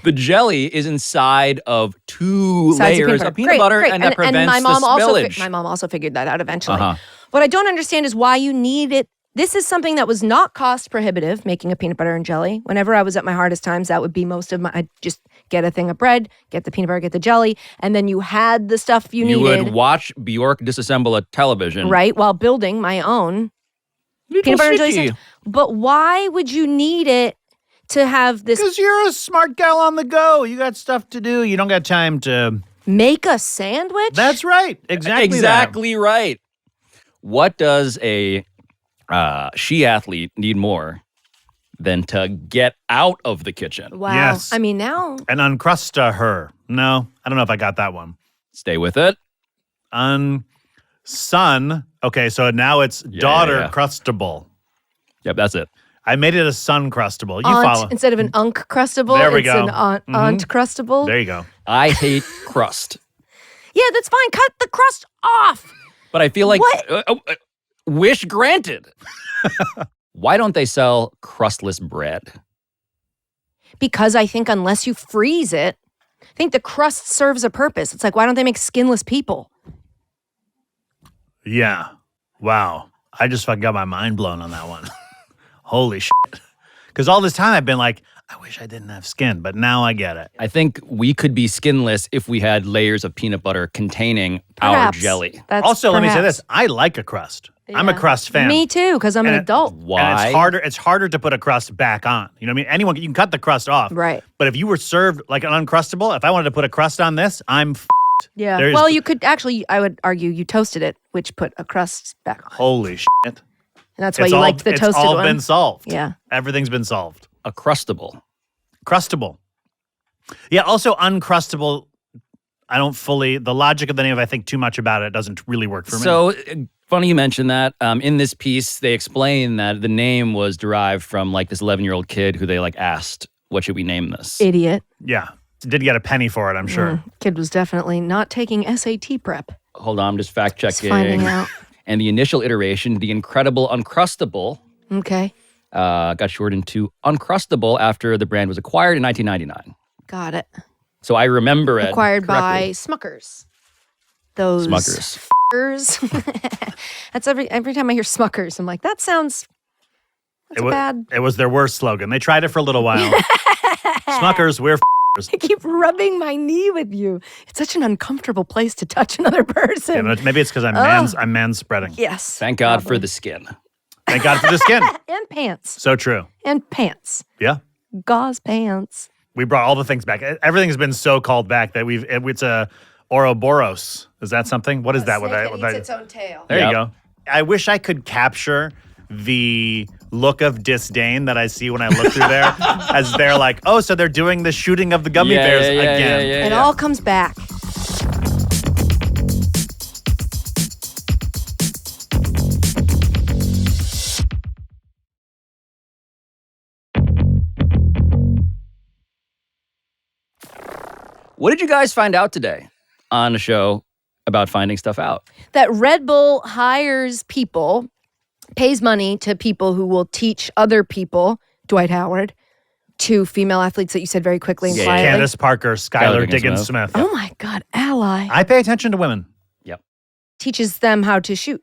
Speaker 5: the jelly is inside of two layers of peanut butter, and that prevents
Speaker 2: my mom
Speaker 5: the spillage.
Speaker 2: my mom also figured that out eventually.
Speaker 5: Uh-huh.
Speaker 2: What I don't understand is why you need it. This is something that was not cost prohibitive, making a peanut butter and jelly. Whenever I was at my hardest times, that would be most of my, I'd just get a thing of bread, get the peanut butter, get the jelly, and then you had the stuff you needed.
Speaker 5: You would watch Björk disassemble a television.
Speaker 2: Right, while building my own peanut butter and jelly sandwich. But why would you need it to have this?
Speaker 3: Because you're a smart gal on the go. You got stuff to do. You don't got time to
Speaker 2: make a sandwich?
Speaker 3: That's right.
Speaker 5: Exactly right. What does a she-athlete need more than to get out of the kitchen?
Speaker 2: Wow.
Speaker 3: Yes.
Speaker 2: I mean, now.
Speaker 3: And uncrusta her. No, I don't know if I got that one.
Speaker 5: Stay with it.
Speaker 3: Son. Okay, so now it's daughter crustable.
Speaker 5: Yep, that's it.
Speaker 3: I made it a son crustable. You
Speaker 2: Aunt,
Speaker 3: follow.
Speaker 2: instead of an crustable,
Speaker 3: There we
Speaker 2: it's
Speaker 3: go.
Speaker 2: an aunt crustable.
Speaker 3: There you go.
Speaker 5: I hate crust.
Speaker 2: Yeah, that's fine. Cut the crust off.
Speaker 5: But I feel like
Speaker 2: What?
Speaker 5: wish granted. Why don't they sell crustless bread?
Speaker 2: Because I think unless you freeze it, I think the crust serves a purpose. It's like, why don't they make skinless people?
Speaker 3: Yeah. Wow. I just fucking got my mind blown on that one. Holy shit. Because all this time I've been like, I wish I didn't have skin, but now I get it.
Speaker 5: I think we could be skinless if we had layers of peanut butter containing
Speaker 2: Perhaps.
Speaker 5: our jelly.
Speaker 3: Also, let me say this. I like a crust. I'm a crust fan.
Speaker 2: Me too, because I'm an adult.
Speaker 5: Why?
Speaker 3: And it's harder to put a crust back on. You know what I mean? Anyone, you can cut the crust off.
Speaker 2: Right.
Speaker 3: But if you were served like an Uncrustable, if I wanted to put a crust on this, I'm f***ed.
Speaker 2: Yeah.
Speaker 3: There's-
Speaker 2: Well, you could actually, I would argue, you toasted it, which put a crust back on.
Speaker 3: Holy shit.
Speaker 2: And that's why you liked the toasted
Speaker 3: It's all
Speaker 2: one.
Speaker 3: been solved.
Speaker 2: Yeah.
Speaker 3: Everything's been solved.
Speaker 5: A crustable.
Speaker 3: Crustable. Yeah, also Uncrustable, I don't fully, the logic of the name, if I think too much about it, doesn't really work for me.
Speaker 5: So funny you mentioned that. In this piece, they explain that the name was derived from like this 11-year-old kid who they like asked, what should we name this?
Speaker 2: Idiot.
Speaker 3: Yeah. Did get a penny for it, I'm sure.
Speaker 2: Kid was definitely not taking SAT prep.
Speaker 5: Hold on, I'm just fact checking.
Speaker 2: finding out.
Speaker 5: And the initial iteration, the Incredible Uncrustable,
Speaker 2: Okay.
Speaker 5: got shortened to Uncrustable after the brand was acquired in 1999.
Speaker 2: Got it.
Speaker 5: So I remember it
Speaker 2: Acquired by
Speaker 5: correctly.
Speaker 2: Smuckers. Those
Speaker 5: Smuckers.
Speaker 2: f***ers. That's every time I hear Smuckers, I'm like, that sounds bad.
Speaker 3: It was their worst slogan. They tried it for a little while. Smuckers, we're f***ers.
Speaker 2: I keep rubbing my knee with you. It's such an uncomfortable place to touch another person.
Speaker 3: Yeah, maybe it's because I'm manspreading.
Speaker 2: Yes.
Speaker 5: Thank God for the skin.
Speaker 3: Thank God for the skin.
Speaker 2: And pants.
Speaker 3: So true.
Speaker 2: And pants.
Speaker 3: Yeah.
Speaker 2: Gauze pants.
Speaker 3: We brought all the things back. Everything's been so called back that it's a Ouroboros. Is that something? What is that?
Speaker 2: Its own tail.
Speaker 3: There you go. I wish I could capture the look of disdain that I see when I look through there as they're like, oh, so they're doing the shooting of the gummy bears again.
Speaker 2: It all comes back.
Speaker 5: What did you guys find out today on a show about finding stuff out?
Speaker 2: That Red Bull hires people, pays money to people who will teach other people, Dwight Howard, to female athletes that you said very quickly and quietly.
Speaker 3: Candace Parker, Skylar Diggins-Smith.
Speaker 2: Oh my God, ally.
Speaker 3: I pay attention to women.
Speaker 5: Yep.
Speaker 2: Teaches them how to shoot.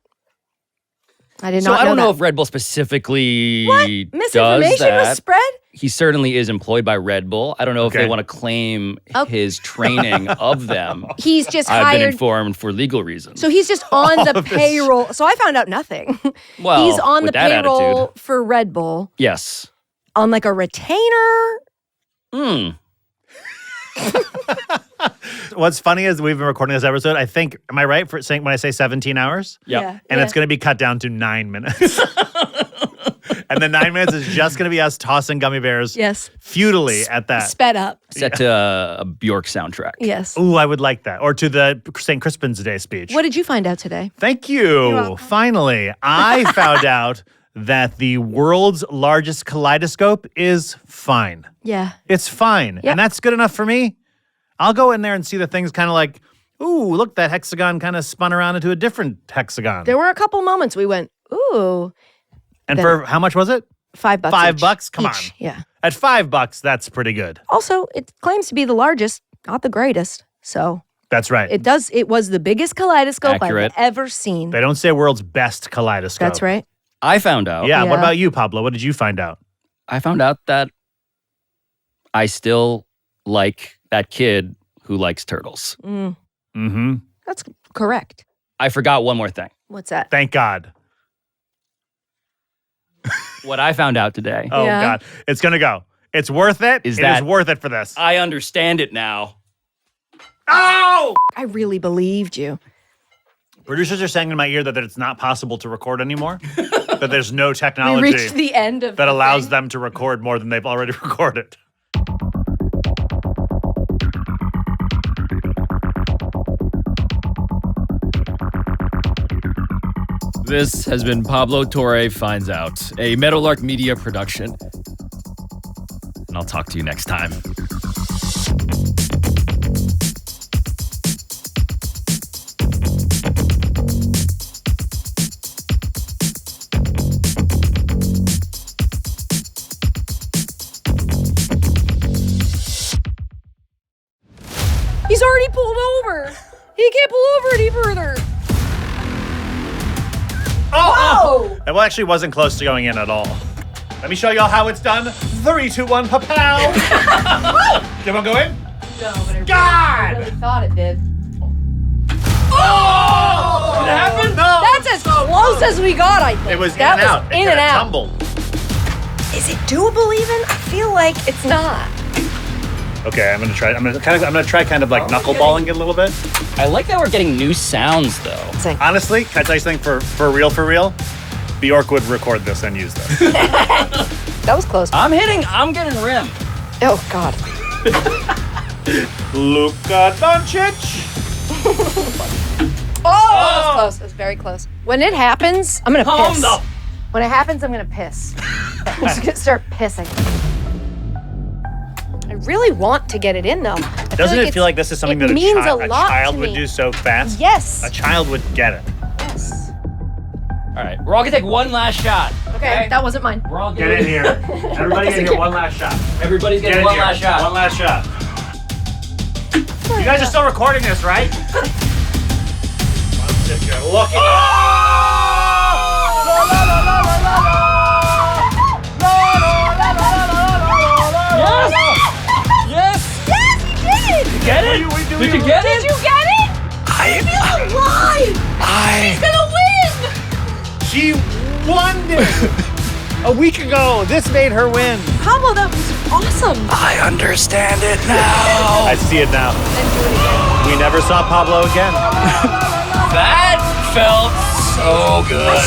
Speaker 2: I did
Speaker 5: So
Speaker 2: not know
Speaker 5: I don't know
Speaker 2: that.
Speaker 5: if Red Bull specifically
Speaker 2: What?
Speaker 5: does
Speaker 2: Misinformation
Speaker 5: that.
Speaker 2: was spread?
Speaker 5: He certainly is employed by Red Bull. I don't know if they want to claim his training of them.
Speaker 2: He's just
Speaker 5: I've been
Speaker 2: hired.
Speaker 5: informed for legal reasons.
Speaker 2: So he's just on the payroll. So I found out nothing.
Speaker 5: Well,
Speaker 2: he's on the
Speaker 5: with that
Speaker 2: payroll
Speaker 5: attitude.
Speaker 2: for Red Bull
Speaker 5: Yes.
Speaker 2: on like a retainer.
Speaker 3: What's funny is we've been recording this episode. I think, am I right for saying when I say 17 hours?
Speaker 5: Yep.
Speaker 2: Yeah.
Speaker 3: And it's going to be cut down to 9 minutes. And the 9 minutes is just going to be us tossing gummy bears futilely at that.
Speaker 2: Sped up.
Speaker 5: Set to a Björk soundtrack.
Speaker 2: Yes.
Speaker 3: Ooh, I would like that. Or to the Saint Crispin's Day speech.
Speaker 2: What did you find out today?
Speaker 3: Thank you. Finally, I found out that the world's largest kaleidoscope is fine.
Speaker 2: Yeah.
Speaker 3: It's fine.
Speaker 2: Yep.
Speaker 3: And that's good enough for me. I'll go in there and see the things kind of like, ooh, look, that hexagon kind of spun around into a different hexagon.
Speaker 2: There were a couple moments we went, ooh.
Speaker 3: And for how much was it?
Speaker 2: $5.
Speaker 3: $5? Come on.
Speaker 2: Yeah.
Speaker 3: At $5, that's pretty good.
Speaker 2: Also, it claims to be the largest, not the greatest. So
Speaker 3: That's right.
Speaker 2: it was the biggest kaleidoscope
Speaker 5: Accurate.
Speaker 2: I've ever seen.
Speaker 3: They don't say world's best kaleidoscope.
Speaker 2: That's right.
Speaker 5: I found out.
Speaker 3: Yeah. What about you, Pablo? What did you find out?
Speaker 5: I found out that I still like that kid who likes turtles.
Speaker 3: Mm-hmm.
Speaker 2: That's correct.
Speaker 5: I forgot one more thing.
Speaker 2: What's that?
Speaker 3: Thank God.
Speaker 5: What I found out today.
Speaker 3: Oh, God. It's going to go. It's worth it. It is worth it for this.
Speaker 5: I understand it now.
Speaker 3: Oh!
Speaker 2: I really believed you.
Speaker 3: Producers are saying in my ear that it's not possible to record anymore. That there's no
Speaker 2: We
Speaker 3: technology
Speaker 2: reached the end of
Speaker 3: that
Speaker 2: the
Speaker 3: allows
Speaker 2: thing.
Speaker 3: them to record more than they've already recorded.
Speaker 1: This has been Pablo Torre Finds Out, a Meadowlark Media production. And I'll talk to you next time.
Speaker 2: He's already pulled over. He can't pull over any further.
Speaker 3: Oh! That actually wasn't close to going in at all. Let me show y'all how it's done. 3, 2, 1, pa-pow! Did everyone go in?
Speaker 2: No, but
Speaker 3: God!
Speaker 2: I really thought it did.
Speaker 3: Oh! Did it happen? No!
Speaker 2: That's as close as we got, I think.
Speaker 3: It was
Speaker 2: that
Speaker 3: in and out.
Speaker 2: in and out.
Speaker 3: Tumbled.
Speaker 2: Is it doable even? I feel like it's not.
Speaker 3: Okay, I'm gonna try kind of like knuckleballing it a little bit.
Speaker 5: I like that we're getting new sounds, though.
Speaker 3: Honestly, can I tell you something for real? Björk would record this and use this.
Speaker 2: That was close.
Speaker 5: I'm getting rim.
Speaker 2: Oh, God.
Speaker 3: Luka Doncic.
Speaker 2: Oh, that was close. It was very close. When it happens, I'm going to piss.
Speaker 5: No.
Speaker 2: When it happens, I'm going to piss. I'm just going to start pissing. I really want to get it in, though.
Speaker 3: Doesn't it feel like this is something that a child would do so fast?
Speaker 2: Yes.
Speaker 3: A child would get it.
Speaker 2: Yes.
Speaker 5: All right, we're all gonna take one last shot.
Speaker 2: Okay, that wasn't mine.
Speaker 5: We're all
Speaker 3: Get in here. Everybody in here, one last shot.
Speaker 5: Everybody's
Speaker 3: Get
Speaker 5: getting
Speaker 3: in
Speaker 5: one
Speaker 3: here.
Speaker 5: last shot.
Speaker 3: One last shot. You guys are still recording this, right? Look at
Speaker 5: Yes!
Speaker 2: Yes, you did it!
Speaker 5: Get it? Did you get it?
Speaker 2: Did you get it? He's alive! He's gonna win!
Speaker 3: She won it a week ago. This made her win.
Speaker 2: Pablo, that was awesome.
Speaker 5: I understand it now.
Speaker 3: I see it now. We never saw Pablo again.
Speaker 5: That felt so good.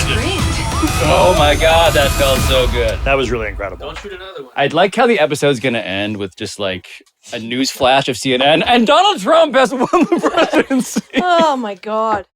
Speaker 5: Oh my God, that felt so good.
Speaker 3: That was really incredible.
Speaker 10: Don't shoot another one.
Speaker 5: I'd like how the episode's gonna end with just like a news flash of CNN and Donald Trump has won the presidency.
Speaker 2: Oh my God.